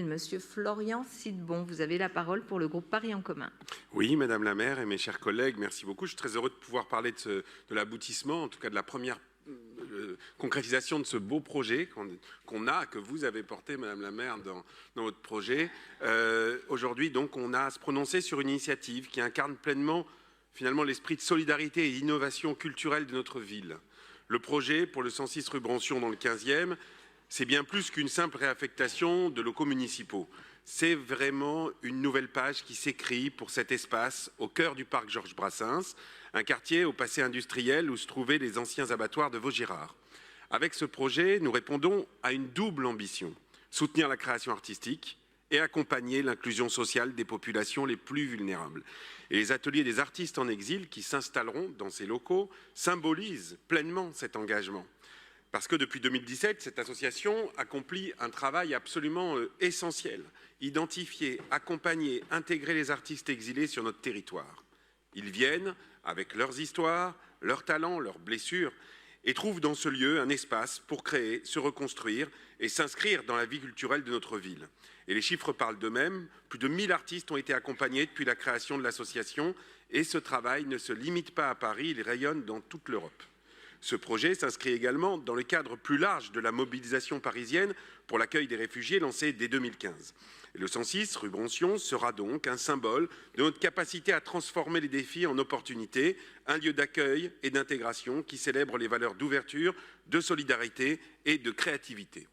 Monsieur Florian Sidbon, vous avez la parole pour le groupe Paris en commun. Oui, Madame la maire et mes chers collègues, merci beaucoup. Je suis très heureux de pouvoir parler de l'aboutissement, en tout cas de la première concrétisation de ce beau projet que vous avez porté, Madame la maire, dans votre projet. Aujourd'hui, donc, on a à se prononcer sur une initiative qui incarne pleinement, finalement, l'esprit de solidarité et d'innovation culturelle de notre ville. Le projet pour le 106 rue Brancion dans le 15e, c'est bien plus qu'une simple réaffectation de locaux municipaux. C'est vraiment une nouvelle page qui s'écrit pour cet espace au cœur du parc Georges Brassens, un quartier au passé industriel où se trouvaient les anciens abattoirs de Vaugirard. Avec ce projet, nous répondons à une double ambition, soutenir la création artistique et accompagner l'inclusion sociale des populations les plus vulnérables. Et les ateliers des artistes en exil qui s'installeront dans ces locaux symbolisent pleinement cet engagement. Parce que depuis 2017, cette association accomplit un travail absolument essentiel. Identifier, accompagner, intégrer les artistes exilés sur notre territoire. Ils viennent avec leurs histoires, leurs talents, leurs blessures et trouvent dans ce lieu un espace pour créer, se reconstruire et s'inscrire dans la vie culturelle de notre ville. Et les chiffres parlent d'eux-mêmes. Plus de 1000 artistes ont été accompagnés depuis la création de l'association et ce travail ne se limite pas à Paris, il rayonne dans toute l'Europe. Ce projet s'inscrit également dans le cadre plus large de la mobilisation parisienne pour l'accueil des réfugiés lancée dès 2015. Et le 106 rue Brancion sera donc un symbole de notre capacité à transformer les défis en opportunités, un lieu d'accueil et d'intégration qui célèbre les valeurs d'ouverture, de solidarité et de créativité.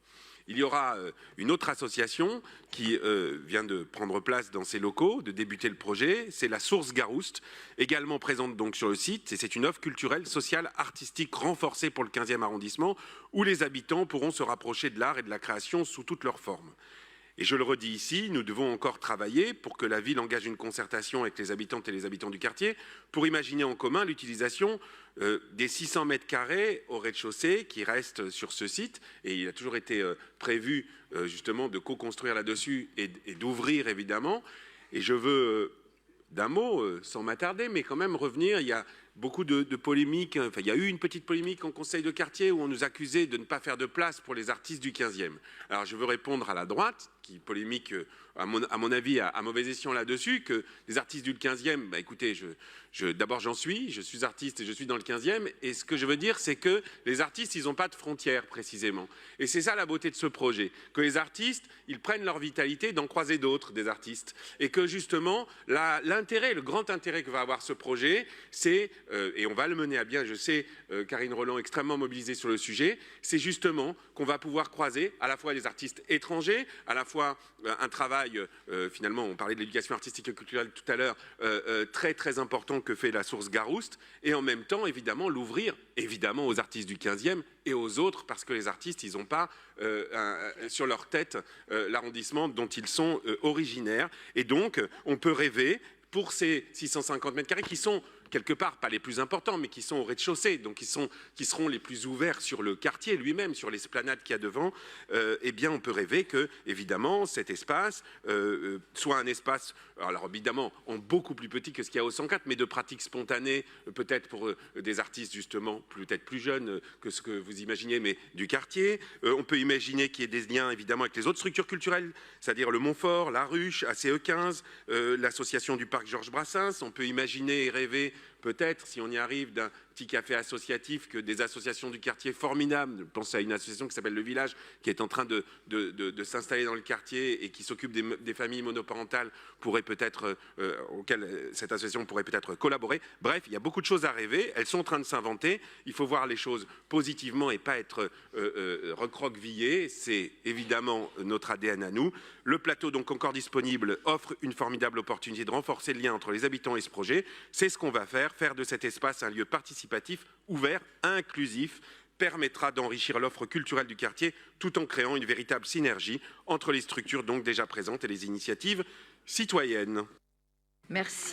Il y aura une autre association qui vient de prendre place dans ces locaux, de débuter le projet, c'est la Source Garouste, également présente donc sur le site, et c'est une offre culturelle, sociale, artistique renforcée pour le 15e arrondissement, où les habitants pourront se rapprocher de l'art et de la création sous toutes leurs formes. Et je le redis ici, nous devons encore travailler pour que la ville engage une concertation avec les habitantes et les habitants du quartier pour imaginer en commun l'utilisation des 600 mètres carrés au rez-de-chaussée qui restent sur ce site. Et il a toujours été prévu justement de co-construire là-dessus et d'ouvrir évidemment. Et je veux, d'un mot, sans m'attarder, mais quand même revenir, il y a beaucoup de polémiques, enfin il y a eu une petite polémique en conseil de quartier où on nous accusait de ne pas faire de place pour les artistes du 15e. Alors je veux répondre à la droite, qui polémique à mon avis à mauvais escient là-dessus, que les artistes du 15e, bah écoutez, d'abord je suis artiste et je suis dans le 15e, et ce que je veux dire c'est que les artistes ils n'ont pas de frontières précisément. Et c'est ça la beauté de ce projet, que les artistes ils prennent leur vitalité d'en croiser d'autres, des artistes, et que justement l'intérêt, le grand intérêt que va avoir ce projet, c'est et on va le mener à bien, je sais, Karine Roland extrêmement mobilisée sur le sujet, c'est justement qu'on va pouvoir croiser à la fois les artistes étrangers, à la fois un travail, finalement, on parlait de l'éducation artistique et culturelle tout à l'heure, très très important que fait la Source Garouste, et en même temps, évidemment, l'ouvrir, évidemment, aux artistes du 15e et aux autres, parce que les artistes, ils n'ont pas sur leur tête l'arrondissement dont ils sont originaires, et donc, on peut rêver pour ces 650 mètres carrés qui sont quelque part pas les plus importants, mais qui sont au rez-de-chaussée, donc qui seront les plus ouverts sur le quartier lui-même, sur l'esplanade qu'il y a devant, eh bien on peut rêver que, évidemment, cet espace soit un espace, alors évidemment, en beaucoup plus petit que ce qu'il y a au 104, mais de pratique spontanée, peut-être pour des artistes justement, peut-être plus jeunes que ce que vous imaginez, mais du quartier. On peut imaginer qu'il y ait des liens, évidemment, avec les autres structures culturelles, c'est-à-dire le Montfort, la Ruche, ACE 15, l'association du parc Georges Brassens. On peut imaginer et rêver peut-être, si on y arrive, d'un petit café associatif, que des associations du quartier formidables. Je pense à une association qui s'appelle Le Village, qui est en train de s'installer dans le quartier et qui s'occupe des familles monoparentales, auxquelles cette association pourrait peut-être collaborer. Bref, il y a beaucoup de choses à rêver, elles sont en train de s'inventer. Il faut voir les choses positivement et pas être recroquevillé. C'est évidemment notre ADN à nous. Le plateau, donc encore disponible, offre une formidable opportunité de renforcer le lien entre les habitants et ce projet. C'est ce qu'on va faire de cet espace un lieu participatif, ouvert, inclusif, permettra d'enrichir l'offre culturelle du quartier tout en créant une véritable synergie entre les structures donc déjà présentes et les initiatives citoyennes. Merci.